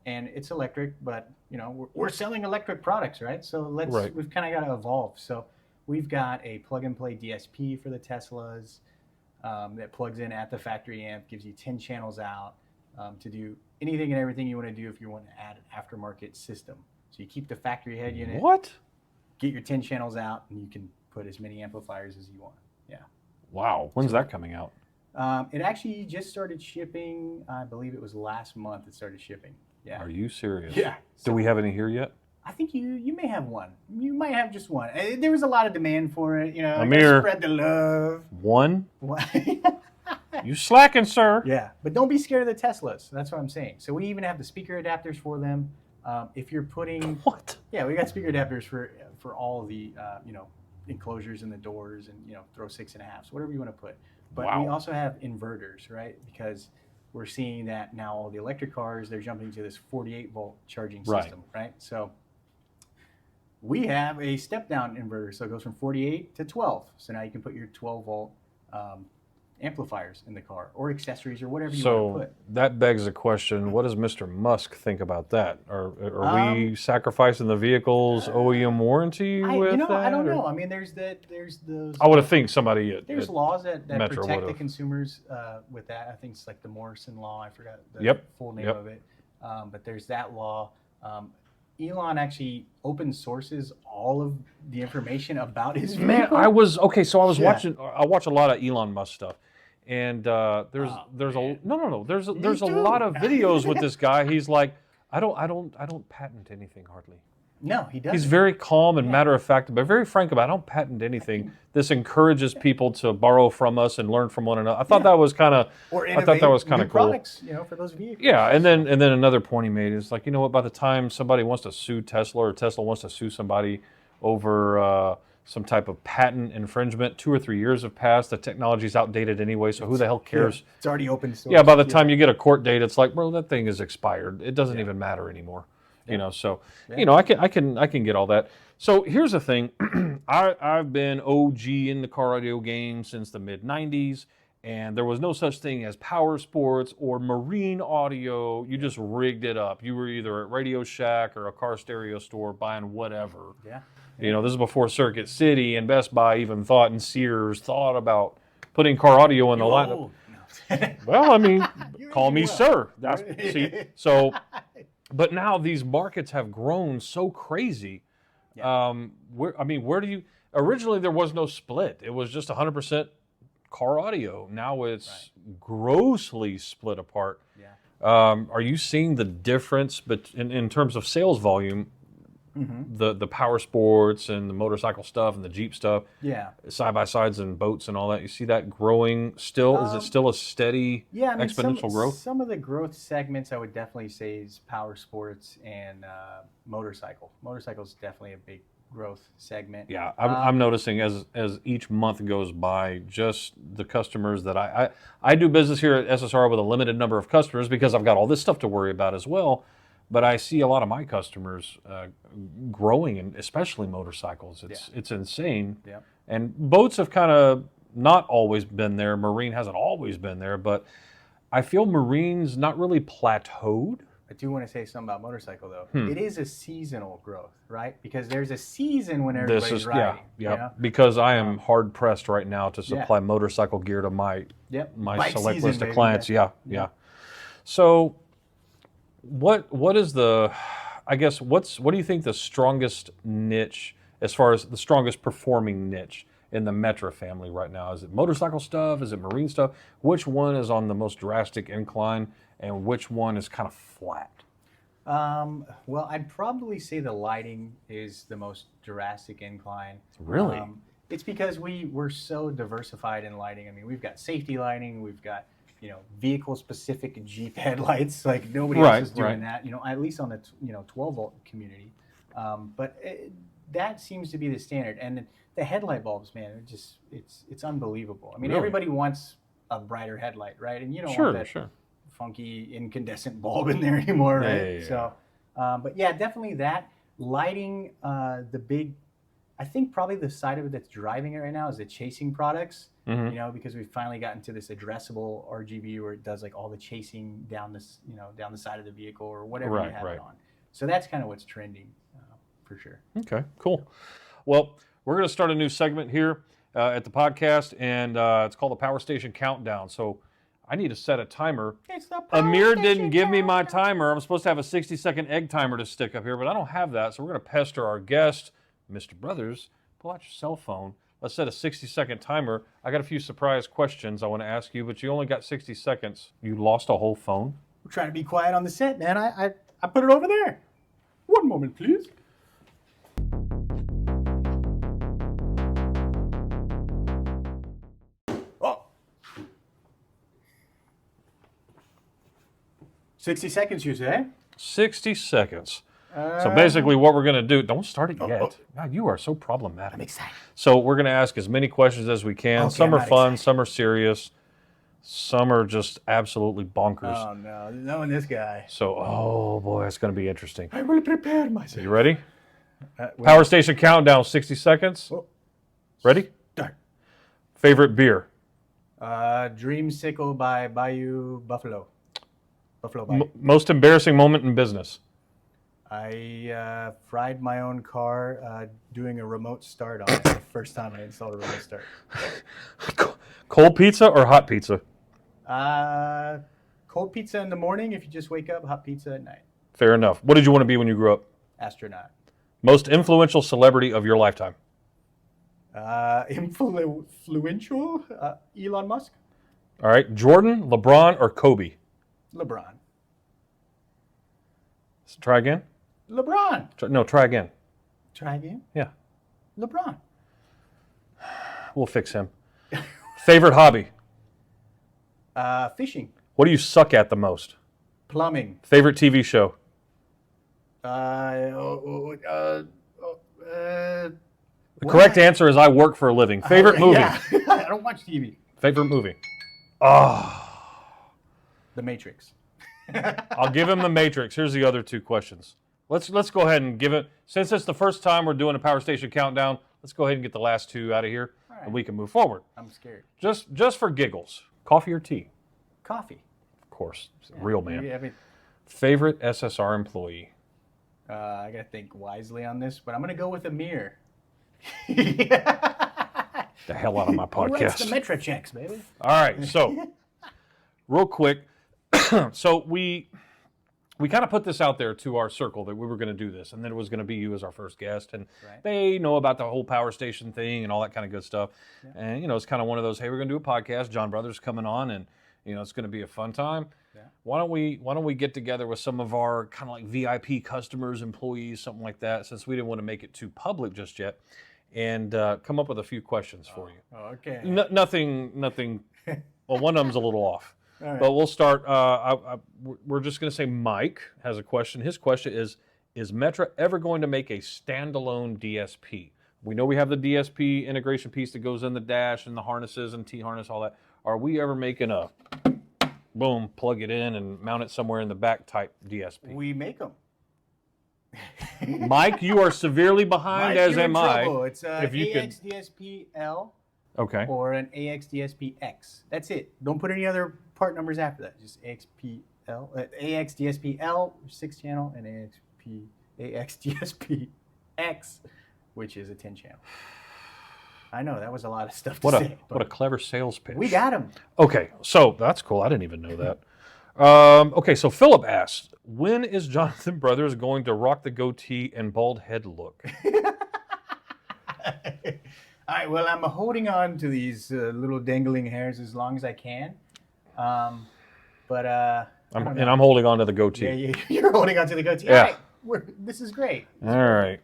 and it's electric, but we're selling electric products, right? So we've kind of got to evolve. So we've got a plug and play DSP for the Teslas that plugs in at the factory amp, gives you 10 channels out to do anything and everything you want to do if you want to add an aftermarket system. So you keep the factory head unit. What? Get your 10 channels out, and you can put as many amplifiers as you want. Yeah. Wow. When's that coming out? It actually just started shipping. I believe it was last month it started shipping. Yeah. Are you serious? Yeah. Do we have any here yet? I think you may have one. You might have just one. There was a lot of demand for it. Amir, spread the love. One? You slacking, sir. Yeah, but don't be scared of the Teslas. That's what I'm saying. So we even have the speaker adapters for them. If you're putting what? Yeah, we got speaker adapters for all the enclosures in the doors and throw 6.5s, whatever you want to put. But we also have inverters, right? Because we're seeing that now all the electric cars, they're jumping to this 48 volt charging system, right? So we have a step down inverter, so it goes from 48 to 12. So now you can put your 12 volt amplifiers in the car or accessories or whatever you want to put. So that begs the question, what does Mr. Musk think about that? Are we sacrificing the vehicle's OEM warranty with that? I don't know. I mean, there's those. I would have think somebody there's laws that Metra protect the consumers with that. I think it's like the Morrison law. I forgot the full name of it. But there's that law. Elon actually open sources all of the information about his vehicle. Man, I was watching. I watch a lot of Elon Musk stuff, and there's a lot of videos with this guy. He's like, I don't patent anything hardly. No, he doesn't. He's very calm and matter of fact, but very frank about, I don't patent anything. This encourages people to borrow from us and learn from one another. I thought that was kind of, I thought that was kind of cool. Products, for those vehicles. Yeah, and then another point he made is like, you know what? By the time somebody wants to sue Tesla or Tesla wants to sue somebody over some type of patent infringement, 2 or 3 years have passed. The technology's outdated anyway, so who the hell cares? It's already open source. Yeah, by the time you get a court date, it's like, bro, that thing is expired. It doesn't even matter anymore. I can get all that. So here's the thing. I've been OG in the car audio game since the mid 90s, and there was no such thing as power sports or marine audio. You just rigged it up. You were either at Radio Shack or a car stereo store buying whatever. Yeah. This is before Circuit City and Best Buy even thought, and Sears thought about putting car audio in the lineup. No. Well, I mean, call me sir. So. But now these markets have grown so crazy. Yeah. Where do you? Originally, there was no split. It was just 100% car audio. Now it's grossly split apart. Yeah. Are you seeing the difference in terms of sales volume? The power sports and the motorcycle stuff and the Jeep stuff, side by sides and boats and all that. You see that growing still? Is it still a steady exponential growth? Some of the growth segments I would definitely say is power sports and motorcycle. Motorcycle is definitely a big growth segment. Yeah, I'm noticing as each month goes by, just the customers that I do business here at SSR with a limited number of customers because I've got all this stuff to worry about as well. But I see a lot of my customers growing, and especially motorcycles. It's insane. Yeah. And boats have kind of not always been there. Marine hasn't always been there, but I feel marine's not really plateaued. I do want to say something about motorcycle though. It is a seasonal growth, right? Because there's a season when everybody's riding. Yeah. Because I am hard pressed right now to supply motorcycle gear to my select list of clients. Yeah. So. What is what do you think the strongest niche, as far as the strongest performing niche in the Metra family right now? Is it motorcycle stuff? Is it marine stuff? Which one is on the most drastic incline and which one is kind of flat? Well, I'd probably say the lighting is the most drastic incline. Really? It's because we're so diversified in lighting. I mean, we've got safety lighting, we've got vehicle-specific Jeep headlights. Like nobody Right, else is doing right. that. At least on the 12-volt community. That seems to be the standard. And the headlight bulbs, man, it's unbelievable. I mean, Really? everybody wants a brighter headlight, right? And you don't Sure, want that sure. funky incandescent bulb in there anymore, Yeah, right? yeah, yeah. So, but yeah, definitely that lighting. I think probably the side of it that's driving it right now is the chasing products. Mhm. Because we've finally gotten to this addressable RGB where it does like all the chasing down this, down the side of the vehicle or whatever you Right, have right. it on. So that's kind of what's trending for sure. Okay, cool. Well, we're going to start a new segment here at the podcast, and it's called the Power Station Countdown. So I need to set a timer. It's the Power Amir Station didn't give me my Countdown. timer. I'm supposed to have a 60-second egg timer to stick up here, but I don't have that. So we're going to pester our guest, Mr. Brothers. Pull out your cell phone. Let's set a 60-second timer. I got a few surprise questions I want to ask you, but you only got 60 seconds. You lost a whole phone? We're trying to be quiet on the set, man. I put it over there. One moment, please. Oh. 60 seconds, you say? 60 seconds. So basically what we're going to do, don't start it yet. God, you are so problematic. I'm excited. So we're going to ask as many questions as we can. Okay, Some I'm are not fun, excited. some are serious, some are just absolutely bonkers. Oh, no. Knowing this guy. So, oh boy, it's going to be interesting. I will prepare myself. You ready? Power Station Countdown, 60 seconds. Oh. Ready? Start. Favorite beer? Dreamsicle by Bayou Buffalo. Buffalo Bayou. Most embarrassing moment in business? I fried my own car doing a remote start on it. The first time I installed a remote start. Cold pizza or hot pizza? Cold pizza in the morning if you just wake up, hot pizza at night. Fair enough. What did you want to be when you grew up? Astronaut. Most influential celebrity of your lifetime? Influential? Elon Musk? All right. Jordan, LeBron, or Kobe? LeBron. Try again? LeBron. No, try again. Try again. Yeah. LeBron. We'll fix him. Favorite hobby? Fishing. What do you suck at the most? Plumbing. Favorite TV show? The The correct answer is I work for a living. Favorite movie? Yeah. I don't watch TV. Favorite movie? Oh, The Matrix. I'll give him The Matrix. Here's the other two questions. Let's go ahead and give it, since it's the first time we're doing a Power Station Countdown, let's go ahead and get the last two out of here, right. and we can move forward. I'm scared. Just for giggles. Coffee or tea? Coffee. Of course. Real man. I mean, Favorite SSR employee? I gotta think wisely on this, but I'm gonna go with Amir. The hell out of my Who writes the podcast. Metra checks, baby? All right, so real quick, so we kind of put this out there to our circle that we were going to do this, and then it was going to be you as our first guest, and Right. they know about the whole Power Station thing and all that kind of good stuff. Yeah. And it's kind of one of those, hey, we're going to do a podcast. John Brothers coming on, and it's going to be a fun time. Yeah. Why don't we get together with some of our kind of like VIP customers, employees, something like that, since we didn't want to make it too public just yet, and come up with a few questions for you. Okay. Nothing. Well, one of them's a little off. All right. But we'll start. We're just going to say Mike has a question. His question is Metra ever going to make a standalone DSP? We know we have the DSP integration piece that goes in the dash and the harnesses and T-harness, all that. Are we ever making a boom, plug it in and mount it somewhere in the back type DSP? We make them. Mike, you are severely behind, as you're in am I. trouble. It's If you could- AXDSP-L Okay. or an AXDSP-X. That's it. Don't put any other part numbers after that. Just AXPL, AXDSP-L, 6-channel, and AXDSP-X, which is a 10-channel. I know, that was a lot of stuff to say. What a clever sales pitch. We got him. Okay, so that's cool. I didn't even know that. Okay, so Philip asks, when is Jonathon Brothers going to rock the goatee and bald head look? All right, well, I'm holding on to these little dangling hairs as long as I can. I'm I don't know. holding on to the goatee. Yeah, you're holding on to the goatee. Yeah. All right, this is great. All right.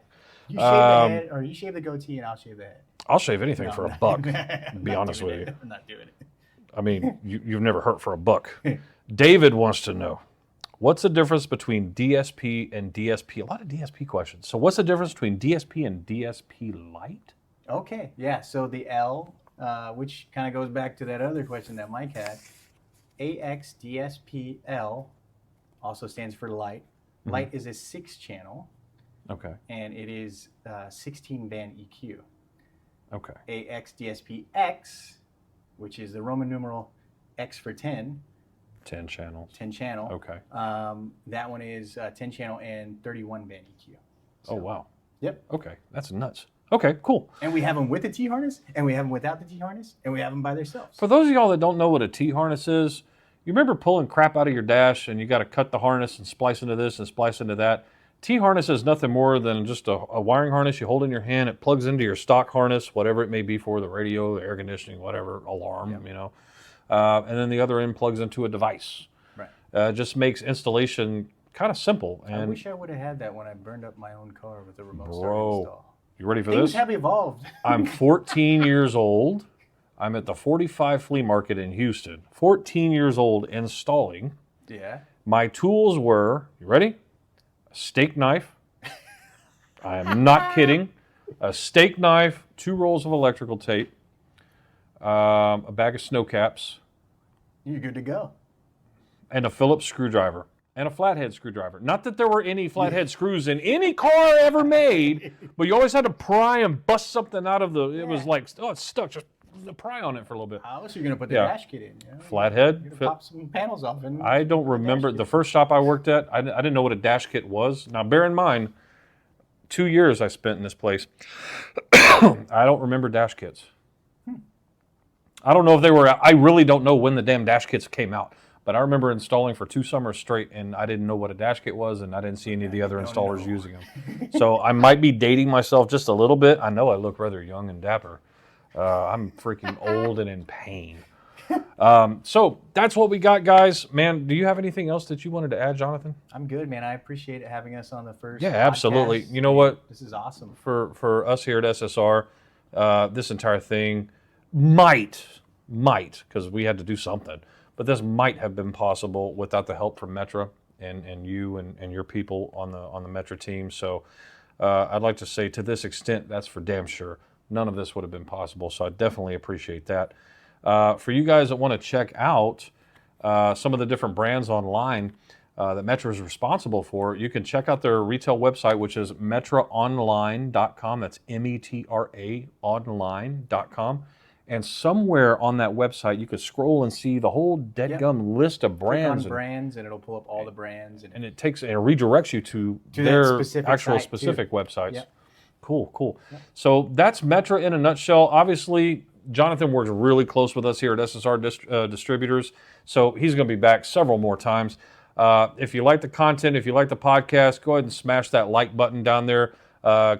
You shave the head, or you shave the goatee, and I'll shave the head. I'll shave anything No, for I'm a not- buck, I'm be not honest doing with it. you. I'm not doing it. I mean, you've never hurt for a buck. David wants to know, what's the difference between DSP and DSP? A lot of DSP questions. So what's the difference between DSP and DSP Lite? Okay, yeah. So the L, which kind of goes back to that other question that Mike had, AXDSPL also stands for Lite. Lite is a 6-channel. Okay. And it is 16-band EQ. Okay. AXDSPX, which is the Roman numeral X for 10. 10 channels. 10 channel. Okay. That one is 10 channel and 31-band EQ. So, oh, wow. Yep. Okay. That's nuts. Okay, cool. And we have them with the T-harness, and we have them without the T-harness, and we have them by themselves. For those of y'all that don't know what a T-harness is, you remember pulling crap out of your dash and you got to cut the harness and splice into this and splice into that? T-harness is nothing more than just a wiring harness you hold in your hand. It plugs into your stock harness, whatever it may be for, the radio, the air conditioning, whatever, alarm, you know. And then the other end plugs into a device. Right. Just makes installation kind of simple. And I wish I would have had that when I burned up my own car with a remote start bro, install. you ready for Things this? have evolved. I'm 14 years old. I'm at the 45 flea market in Houston. 14 years old installing. Yeah. My tools were, you ready? A steak knife. I am not kidding. A steak knife, 2 rolls of electrical tape, a bag of snow caps, You're good to go. and a Phillips screwdriver. And a flathead screwdriver. Not that there were any flathead screws in any car ever made, but you always had to pry and bust something out of the, it was like, oh, it's stuck, just pry on it for a little bit. How else are you going to put the Yeah. dash kit in? You know? Flathead. You're gonna pop some panels off. And I don't remember, the first shop I worked at, I didn't know what a dash kit was. Now bear in mind, 2 years I spent in this place. I don't remember dash kits. I don't know if they were, I really don't know when the damn dash kits came out. But I remember installing for 2 summers straight, and I didn't know what a dash kit was, and I didn't see any of the other installers using them. So I might be dating myself just a little bit. I know I look rather young and dapper. I'm freaking old and in pain. So that's what we got, guys. Man, do you have anything else that you wanted to add, Jonathan? I'm good, man. I appreciate it having us on the first. Yeah, absolutely. podcast. You know what? This is awesome. For us here at SSR, this entire thing might, because we had to do something, but this might have been possible without the help from Metra and you and your people on the Metra team. So I'd like to say, to this extent, that's for damn sure. None of this would have been possible. So I definitely appreciate that. For you guys that want to check out some of the different brands online that Metra is responsible for, you can check out their retail website, which is metraonline.com. That's METRA online.com. And somewhere on that website, you could scroll and see the whole deadgum list of brands. Click on brands, and it'll pull up all the brands. And it takes and it redirects you to that their specific actual site, specific too. websites. Yep. Cool. Yep. So that's Metra in a nutshell. Obviously, Jonathan works really close with us here at SSR Distributors, so he's going to be back several more times. If you like the content, if you like the podcast, go ahead and smash that like button down there.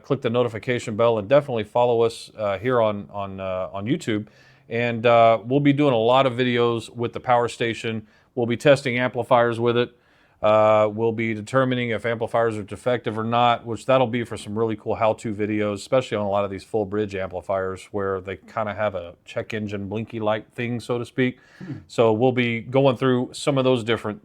Click the notification bell, and definitely follow us here on YouTube. And we'll be doing a lot of videos with the Power Station. We'll be testing amplifiers with it. We'll be determining if amplifiers are defective or not, which that'll be for some really cool how-to videos, especially on a lot of these full bridge amplifiers where they kind of have a check engine blinky light thing, so to speak. So we'll be going through some of those different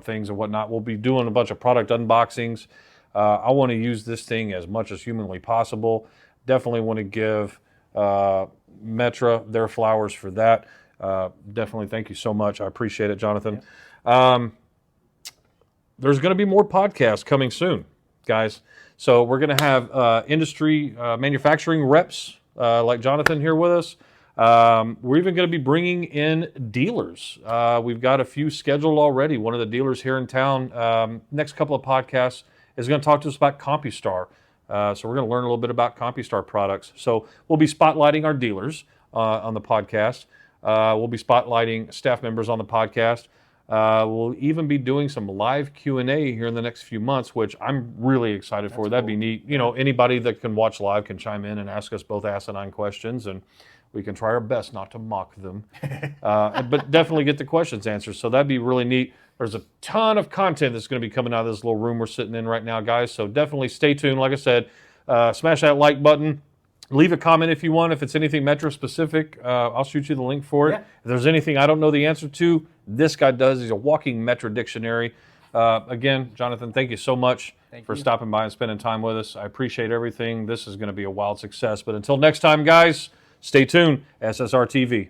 things and whatnot. We'll be doing a bunch of product unboxings. I want to use this thing as much as humanly possible. Definitely want to give Metra their flowers for that. Definitely thank you so much. I appreciate it, Jonathan. There's going to be more podcasts coming soon, guys. So we're going to have industry manufacturing reps like Jonathan here with us. We're even going to be bringing in dealers. We've got a few scheduled already. One of the dealers here in town, next couple of podcasts, is going to talk to us about CompuStar. So we're going to learn a little bit about CompuStar products. So we'll be spotlighting our dealers on the podcast. We'll be spotlighting staff members on the podcast. We'll even be doing some live Q&A here in the next few months, which I'm really excited for. That'd be neat. You know, anybody that can watch live can chime in and ask us both asinine questions, and we can try our best not to mock them, but definitely get the questions answered. So that'd be really neat. There's a ton of content that's going to be coming out of this little room we're sitting in right now, guys. So definitely stay tuned. Like I said, smash that like button. Leave a comment if you want. If it's anything Metra specific, I'll shoot you the link for it. Yeah. If there's anything I don't know the answer to, this guy does. He's a walking Metra dictionary. Again, Jonathan, thank you so much for stopping by and spending time with us. I appreciate everything. This is going to be a wild success. But until next time, guys, stay tuned. SSR TV.